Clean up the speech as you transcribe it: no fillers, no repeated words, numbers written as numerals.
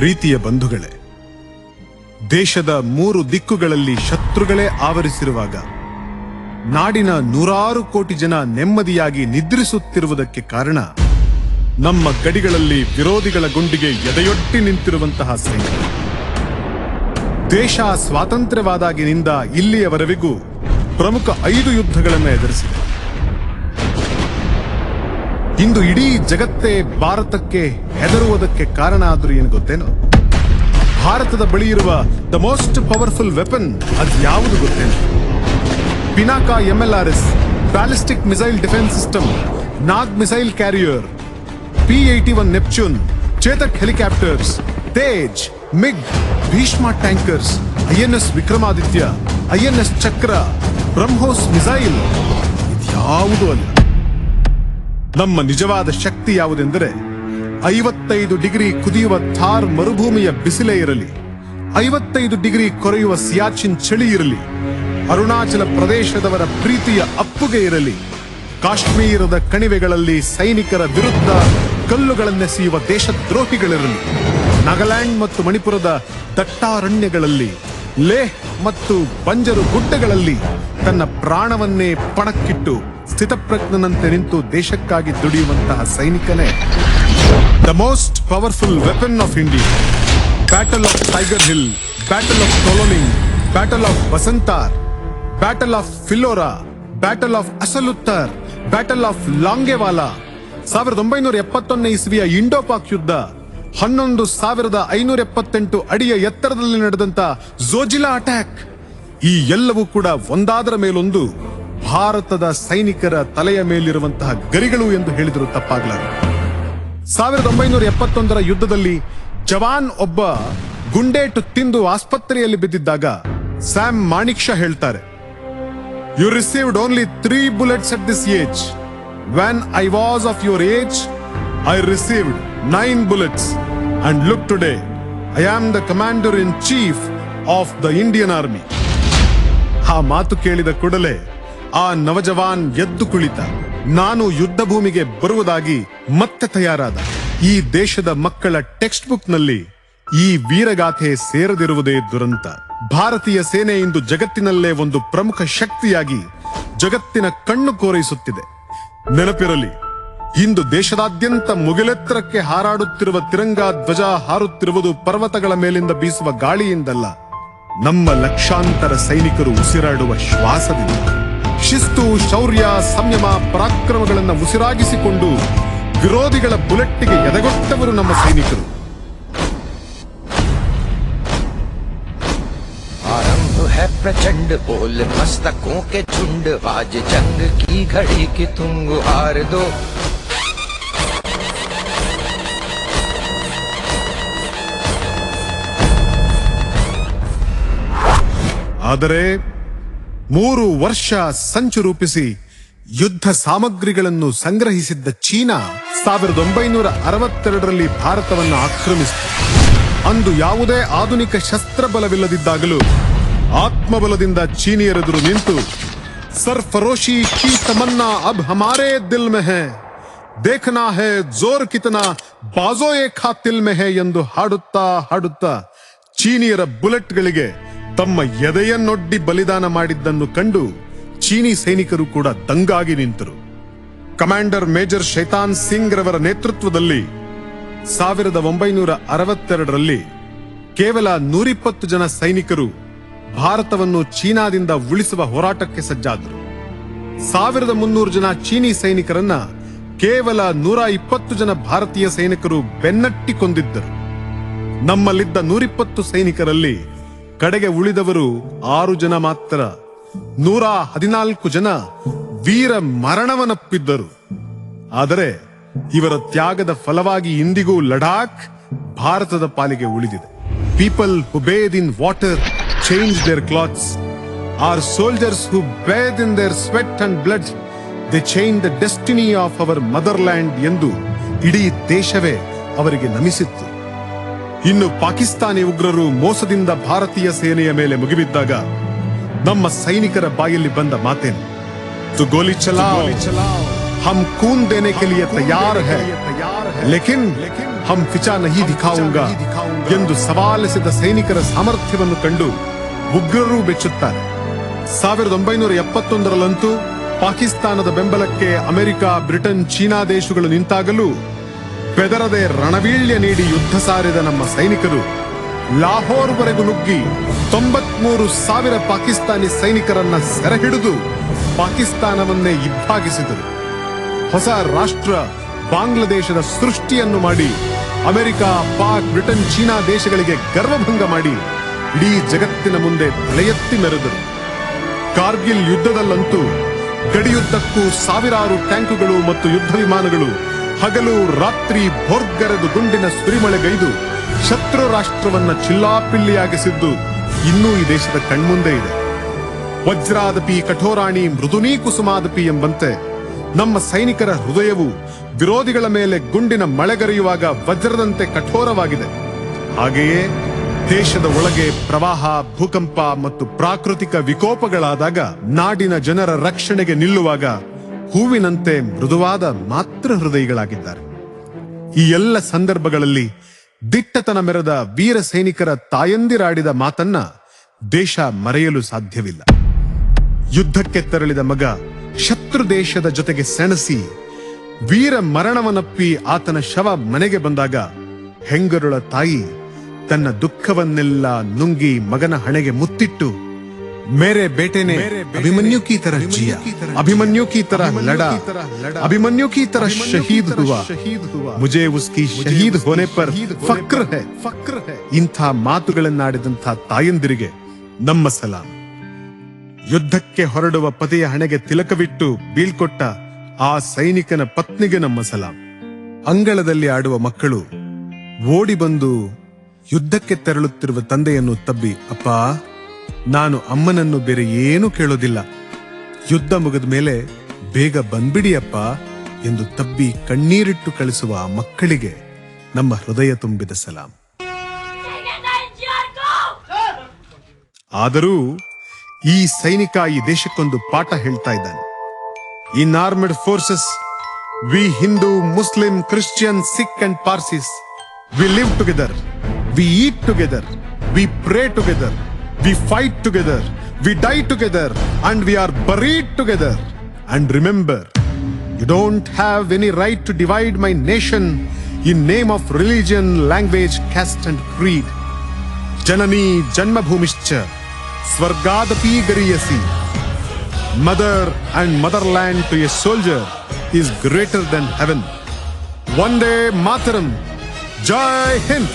ಪ್ರೀತಿಯ ಬಂಧುಗಳೇ, ದೇಶದ 3 ದಿಕ್ಕುಗಳಲ್ಲಿ ಶತ್ರುಗಳೇ ಆವರಿಸಿರುವಾಗ ನಾಡಿನ 100 ಕೋಟಿ ಜನ ನೆಮ್ಮದಿಯಾಗಿ ನಿದ್ರಿಸುತ್ತಿರುವುದಕ್ಕೆ ಕಾರಣ ನಮ್ಮ ಗಡಿಗಳಲ್ಲಿ ವಿರೋಧಿಗಳ ಗುಂಡಿಗೆ ಎದೆಯೊಡ್ಡಿ ನಿಂತಿರುವಂತಹ ಸೈನಿಕರು. ದೇಶ ಸ್ವಾತಂತ್ರ್ಯವಾದಾಗಿನಿಂದ ಇಲ್ಲಿಯವರೆವಿಗೂ ಪ್ರಮುಖ 5 ಯುದ್ಧಗಳನ್ನು ಎದುರಿಸಿದೆ. ಇಂದು ಇಡೀ ಜಗತ್ತೇ ಭಾರತಕ್ಕೆ ಹೆದರುವುದಕ್ಕೆ ಕಾರಣ ಆದರೂ ಏನು ಗೊತ್ತೇನೋ? ಭಾರತದ ಬಳಿ ಇರುವ ದ ಮೋಸ್ಟ್ ಪವರ್ಫುಲ್ ವೆಪನ್ ಅದು ಯಾವುದು ಗೊತ್ತೇನೋ? Pinaka MLRS ballistic missile defence system, Nag missile carrier, P-81 Neptune, Chetak helicopters, Tej, MiG, Bhishma tankers, INS Vikramaditya, INS Chakra, BrahMos missile ಇದ್ಯಾವುದೂ ಅಲ್ಲ. ನಮ್ಮ ನಿಜವಾದ ಶಕ್ತಿ ಯಾವುದೆಂದರೆ 55 ಡಿಗ್ರಿ ಕುದಿಯುವ ಥಾರ್ ಮರುಭೂಮಿಯ ಬಿಸಿಲೇ ಇರಲಿ, 55 ಡಿಗ್ರಿ ಕೊರೆಯುವ ಸಿಯಾಚಿನ್ ಚಳಿ ಇರಲಿ, ಅರುಣಾಚಲ ಪ್ರದೇಶದವರ ಪ್ರೀತಿಯ ಅಪ್ಪುಗೆ ಇರಲಿ, ಕಾಶ್ಮೀರದ ಕಣಿವೆಗಳಲ್ಲಿ ಸೈನಿಕರ ವಿರುದ್ಧ ಕಲ್ಲುಗಳನ್ನೆಸೆಯುವ ದೇಶದ್ರೋಹಿಗಳಿರಲಿ, ನಾಗಾಲ್ಯಾಂಡ್ ಮತ್ತು ಮಣಿಪುರದ ದಟ್ಟಾರಣ್ಯಗಳಲ್ಲಿ, ಲೇಹ್ ಮತ್ತು ಬಂಜರು ಗುಡ್ಡಗಳಲ್ಲಿ ತನ್ನ ಪ್ರಾಣವನ್ನೇ ಪಣಕ್ಕಿಟ್ಟು ಸ್ಥಿತಪ್ರಜ್ಞನಂತೆ ನಿಂತು ದೇಶಕ್ಕಾಗಿ ದುಡಿಯುವಂತಹ ಸೈನಿಕನೇ the most powerful weapon of India. Battle of tiger hill, battle of ಟೋಲೋನಿಂಗ್, battle of ಬಸಂತಾರ್, battle of ಫಿಲೋರಾ, battle of ಅಸಲುತ್ತರ್, battle of ಲಾಂಗೆವಾಲಾ, 1971 ಇಸ್ವಿಯ ಇಂಡೋ-ಪಾಕ್ ಯುದ್ಧ, 11,578 ಅಡಿಯ ಎತ್ತರದಲ್ಲಿ ನಡೆದಂತ ಝೋಜಿಲಾ ಅಟ್ಯಾಕ್, ಈ ಎಲ್ಲವೂ ಕೂಡ ಒಂದಾದರ ಮೇಲೊಂದು ಭಾರತದ ಸೈನಿಕರ ತಲೆಯ ಮೇಲಿರುವಂತಹ ಗರಿಗಳು ಎಂದು ಹೇಳಿದರೂ ತಪ್ಪಾಗಲಾರದು. 1971ರ ಯುದ್ಧದಲ್ಲಿ ಜವಾನ್ ಒಬ್ಬ ಗುಂಡೇಟು ತಿಂದು ಆಸ್ಪತ್ರೆಯಲ್ಲಿ ಬಿದ್ದಿದ್ದಾಗ ಸ್ಯಾಮ್ ಮಾಣಿಕ್ ಶಾ ಹೇಳ್ತಾರೆ, you received only 3 bullets at this age. When I was of your age, I received 9 bullets. And look today, I am the commander-in-chief of the Indian Army. ಆ ಮಾತು ಕೇಳಿದ ಕೂಡಲೇ ಆ ನವಜವಾನ್ ಎದ್ದು ಕುಳಿತ, ನಾನು ಯುದ್ಧ ಭೂಮಿಗೆ ಬರುವುದಾಗಿ ಮತ್ತೆ ತಯಾರಾದ. ಈ ದೇಶದ ಮಕ್ಕಳ ಟೆಕ್ಸ್ಟ್ ಬುಕ್ ನಲ್ಲಿ ಈ ವೀರಗಾಥೆ ಸೇರದಿರುವುದೇ ದುರಂತ. ಭಾರತೀಯ ಸೇನೆ ಇಂದು ಜಗತ್ತಿನಲ್ಲೇ ಒಂದು ಪ್ರಮುಖ ಶಕ್ತಿಯಾಗಿ ಜಗತ್ತಿನ ಕಣ್ಣು ಕೋರೈಸುತ್ತಿದೆ. ನೆನಪಿರಲಿ, ಇಂದು ದೇಶದಾದ್ಯಂತ ಮುಗಿಲೆತ್ತರಕ್ಕೆ ಹಾರಾಡುತ್ತಿರುವ ತಿರಂಗಾ ಧ್ವಜ ಹಾರುತ್ತಿರುವುದು ಪರ್ವತಗಳ ಮೇಲಿಂದ ಬೀಸುವ ಗಾಳಿಯಿಂದಲ್ಲ, ನಮ್ಮ ಲಕ್ಷಾಂತರ ಸೈನಿಕರು ಉಸಿರಾಡುವ ಶ್ವಾಸದಿಂದ. ಶಿಸ್ತು, ಶೌರ್ಯ, ಸಂಯಮ, ಪರಾಕ್ರಮಗಳನ್ನು ಉಸಿರಾಗಿಸಿಕೊಂಡು ವಿರೋಧಿಗಳ ಬುಲೆಟ್ಗೆ ಎದೆಗೊಟ್ಟವರು ನಮ್ಮ ಸೈನಿಕರು. आरंभ है प्रचंड बोल मस्तकों के झुंड, आज जंग की घड़ी की तुम गुहार दो. ಆದರೆ 3 ವರ್ಷ ಸಂಚು ರೂಪಿಸಿ ಯುದ್ಧ ಸಾಮಗ್ರಿಗಳನ್ನು ಸಂಗ್ರಹಿಸಿದ್ದ ಚೀನಾ 1962ರಲ್ಲಿ ಭಾರತವನ್ನು ಆಕ್ರಮಿಸಿತು. ಅಂದು ಯಾವುದೇ ಆಧುನಿಕ ಶಸ್ತ್ರಬಲವಿಲ್ಲದಿದ್ದಾಗಲೂ ಆತ್ಮಬಲದಿಂದ ಚೀನಿಯರೆದುರು ನಿಂತು ಸರ್ಫರೋಶಿ ಕಿ ತಮನ್ನಾ ಅಬ್ ಹಮಾರೇ ದಿಲ್ ಮೇ ಹೈ, ದೇಖನಾ ಹೈ ಜೋರ್ ಕಿತನಾ ಬಾಜೋಯೆ ಖಾತಿಲ್ ಮೇ ಹೈ ಎಂದು ಹಾಡುತ್ತಾ ಚೀನಿಯರ ಬುಲೆಟ್ಗಳಿಗೆ ತಮ್ಮ ಎದೆಯನ್ನೊಡ್ಡಿ ಬಲಿದಾನ ಮಾಡಿದ್ದನ್ನು ಕಂಡು ಚೀನಿ ಸೈನಿಕರು ಕೂಡ ದಂಗಾಗಿ ನಿಂತರು. ಕಮಾಂಡರ್ ಮೇಜರ್ ಶೈತಾನ್ ಸಿಂಗ್ ರವರ ನೇತೃತ್ವದಲ್ಲಿ 1962ರಲ್ಲಿ ಕೇವಲ 120 ಜನ ಸೈನಿಕರು ಭಾರತವನ್ನು ಚೀನಾದಿಂದ ಉಳಿಸುವ ಹೋರಾಟಕ್ಕೆ ಸಜ್ಜಾದರು. 1300 ಜನ ಚೀನಿ ಸೈನಿಕರನ್ನ ಕೇವಲ 120 ಜನ ಭಾರತೀಯ ಸೈನಿಕರು ಬೆನ್ನಟ್ಟಿ ಕೊಂದಿದ್ದರು. ನಮ್ಮಲ್ಲಿದ್ದ 120 ಸೈನಿಕರಲ್ಲಿ ಕಡೆಗೆ ಉಳಿದವರು 6 ಜನ ಮಾತ್ರ. 114 ಜನ ವೀರ ಮರಣವನ್ನಪ್ಪಿದ್ದರು. ಆದರೆ ಇವರ ತ್ಯಾಗದ ಫಲವಾಗಿ ಇಂದಿಗೂ ಲಡಾಖ್ ಭಾರತದ ಪಾಲಿಗೆ ಉಳಿದಿದೆ. People who bathe in water change their clothes, our soldiers who bathe in their sweat and blood, they change the destiny of our motherland ಎಂದು ಇಡೀ ದೇಶವೇ ಅವರಿಗೆ ನಮಿಸಿತ್ತು. ಇನ್ನು ಪಾಕಿಸ್ತಾನಿ ಉಗ್ರರು ಮೋಸದಿಂದ ಭಾರತೀಯ ಸೇನೆಯ ಮೇಲೆ ಮುಗಿಬಿದ್ದಾಗ ನಮ್ಮ ಸೈನಿಕರ ಬಾಯಲ್ಲಿ ಬಂದ ಮಾತೇನು? ತು ಗೋಲಿ ಚಲಾओ, हम खून देने के लिए तैयार है, लेकिन ಹಮ್ ಫಿಚಾ ನಹಿ ದಿಖಾऊंगा ಎಂದು ಸವಾಲೆಸೆದ ಸೈನಿಕರ ಸಾಮರ್ಥ್ಯವನ್ನು ಕಂಡು ಉಗ್ರರು ಬೆಚ್ಚುತ್ತಾರೆ. 1971ರಲ್ಲಂತೂ ಪಾಕಿಸ್ತಾನದ ಬೆಂಬಲಕ್ಕೆ ಅಮೆರಿಕ, ಬ್ರಿಟನ್, ಚೀನಾ ದೇಶಗಳು ನಿಂತಾಗಲೂ ಬೆದರದೆ ರಣವೀಳ್ಯ ನೀಡಿ ಯುದ್ಧ ಸಾರಿದ ನಮ್ಮ ಸೈನಿಕರು ಲಾಹೋರ್ವರೆಗೂ ನುಗ್ಗಿ 93,000 ಪಾಕಿಸ್ತಾನಿ ಸೈನಿಕರನ್ನ ಸೆರೆಹಿಡಿದು ಪಾಕಿಸ್ತಾನವನ್ನೇ ಇಬ್ಬಾಗಿಸಿದರು. ಹೊಸ ರಾಷ್ಟ್ರ ಬಾಂಗ್ಲಾದೇಶದ ಸೃಷ್ಟಿಯನ್ನು ಮಾಡಿ ಅಮೆರಿಕ, ಪಾಕ್, ಬ್ರಿಟನ್, ಚೀನಾ ದೇಶಗಳಿಗೆ ಗರ್ವಭಂಗ ಮಾಡಿ ಇಡೀ ಜಗತ್ತಿನ ಮುಂದೆ ತಲೆ ಎತ್ತಿ ಮೆರೆದರು. ಕಾರ್ಗಿಲ್ ಯುದ್ಧದಲ್ಲಂತೂ ಗಡಿಯುದ್ದಕ್ಕೂ ಸಾವಿರಾರು ಟ್ಯಾಂಕುಗಳು ಮತ್ತು ಯುದ್ಧ ವಿಮಾನಗಳು ಹಗಲು ರಾತ್ರಿ ಭೋರ್ಗರೆದು ಗುಂಡಿನ ಸುರಿಮಳೆಗೈದು ಶತ್ರು ರಾಷ್ಟ್ರವನ್ನ ಚಿಲ್ಲಾಪಿಲ್ಲಿಯಾಗಿಸಿದ್ದು ಇನ್ನೂ ಈ ದೇಶದ ಕಣ್ಮುಂದೆ ಇದೆ. ವಜ್ರಾದಪಿ ಕಠೋರಾಣಿ ಮೃದುನೀ ಕುಸುಮಾದಪಿ ಎಂಬಂತೆ ನಮ್ಮ ಸೈನಿಕರ ಹೃದಯವು ವಿರೋಧಿಗಳ ಮೇಲೆ ಗುಂಡಿನ ಮಳೆಗರೆಯುವಾಗ ವಜ್ರದಂತೆ ಕಠೋರವಾಗಿದೆ. ಹಾಗೆಯೇ ದೇಶದ ಒಳಗೆ ಪ್ರವಾಹ, ಭೂಕಂಪ ಮತ್ತು ಪ್ರಾಕೃತಿಕ ವಿಕೋಪಗಳಾದಾಗ ನಾಡಿನ ಜನರ ರಕ್ಷಣೆಗೆ ನಿಲ್ಲುವಾಗ ಹೂವಿನಂತೆ ಮೃದುವಾದ ಮಾತೃ ಹೃದಯಗಳಾಗಿದ್ದಾರೆ. ಈ ಎಲ್ಲ ಸಂದರ್ಭಗಳಲ್ಲಿ ದಿಟ್ಟತನ ಮೆರೆದ ವೀರ ಸೈನಿಕರ ತಾಯಂದಿರಾಡಿದ ಮಾತನ್ನ ದೇಶ ಮರೆಯಲು ಸಾಧ್ಯವಿಲ್ಲ. ಯುದ್ಧಕ್ಕೆ ತೆರಳಿದ ಮಗ ಶತ್ರು ದೇಶದ ಜೊತೆಗೆ ಸೆಣಸಿ ವೀರ ಮರಣವನ್ನಪ್ಪಿ ಆತನ ಶವ ಮನೆಗೆ ಬಂದಾಗ ಹೆಂಗರುಳ ತಾಯಿ ತನ್ನ ದುಃಖವನ್ನೆಲ್ಲ ನುಂಗಿ ಮಗನ ಹಣೆಗೆ ಮುತ್ತಿಟ್ಟು, ಮೇರೆ ಬೇಟೆನೆ ಅಭಿಮನ್ಯು ಕಿ ತರಹ ಜಿಯಾ, ಅಭಿಮನ್ಯು ಕಿ ತರಹ ಲಡಾ, ಅಭಿಮನ್ಯು ಕಿ ತರಹ ಶಹೀದ್ ಹುವಾ, ಮುಜೆ ಉಸ್ಕಿ ಶಹೀದ್ ಹೋನೆ ಪರ್ ಫಕ್ರ್ ಹೈ. ಇಂಥ ಮಾತುಗಳನ್ನಾಡಿದಂಥ ತಾಯಂದಿರಿಗೆ ನಮ್ಮ ಸಲಾಂ. ಯುದ್ಧಕ್ಕೆ ಹೊರಡುವ ಪತಿಯ ಹಣೆಗೆ ತಿಲಕವಿಟ್ಟು ಬೀಳ್ಕೊಟ್ಟ ಆ ಸೈನಿಕನ ಪತ್ನಿಗೆ ನಮ್ಮ ಸಲಾಂ. ಅಂಗಳದಲ್ಲಿ ಆಡುವ ಮಕ್ಕಳು ಓಡಿ ಬಂದು ಯುದ್ಧಕ್ಕೆ ತೆರಳುತ್ತಿರುವ ತಂದೆಯನ್ನು ತಬ್ಬಿ, ಅಪ್ಪ, ನಾನು ಅಮ್ಮನನ್ನು ಬೇರೆ ಏನೂ ಕೇಳೋದಿಲ್ಲ, ಯುದ್ಧ ಮುಗಿದ ಮೇಲೆ ಬೇಗ ಬಂದ್ಬಿಡಿಯಪ್ಪ ಎಂದು ತಬ್ಬಿ ಕಣ್ಣೀರಿಟ್ಟು ಕಳಿಸುವ ಆ ಮಕ್ಕಳಿಗೆ ನಮ್ಮ ಹೃದಯ ತುಂಬಿದ ಸಲಾಂ. ಆದರೂ ಈ ಸೈನಿಕ ಈ ದೇಶಕ್ಕೊಂದು ಪಾಠ ಹೇಳ್ತಾ ಇದ್ದಾನೆ. In armed forces we Hindu, Muslim, Christian, Sikh and Parsis we live together, we eat together, we pray together, we fight together, we die together and we are buried together. And remember, you don't have any right to divide my nation in name of religion, language, caste and creed. ಜನನೀ ಜನ್ಮಭೂಮಿಶ್ಚ ಸ್ವರ್ಗಾದಪಿ ಗರೀಯಸಿ. Mother and motherland to a soldier is greater than heaven. Vande Mataram. Jai Hind.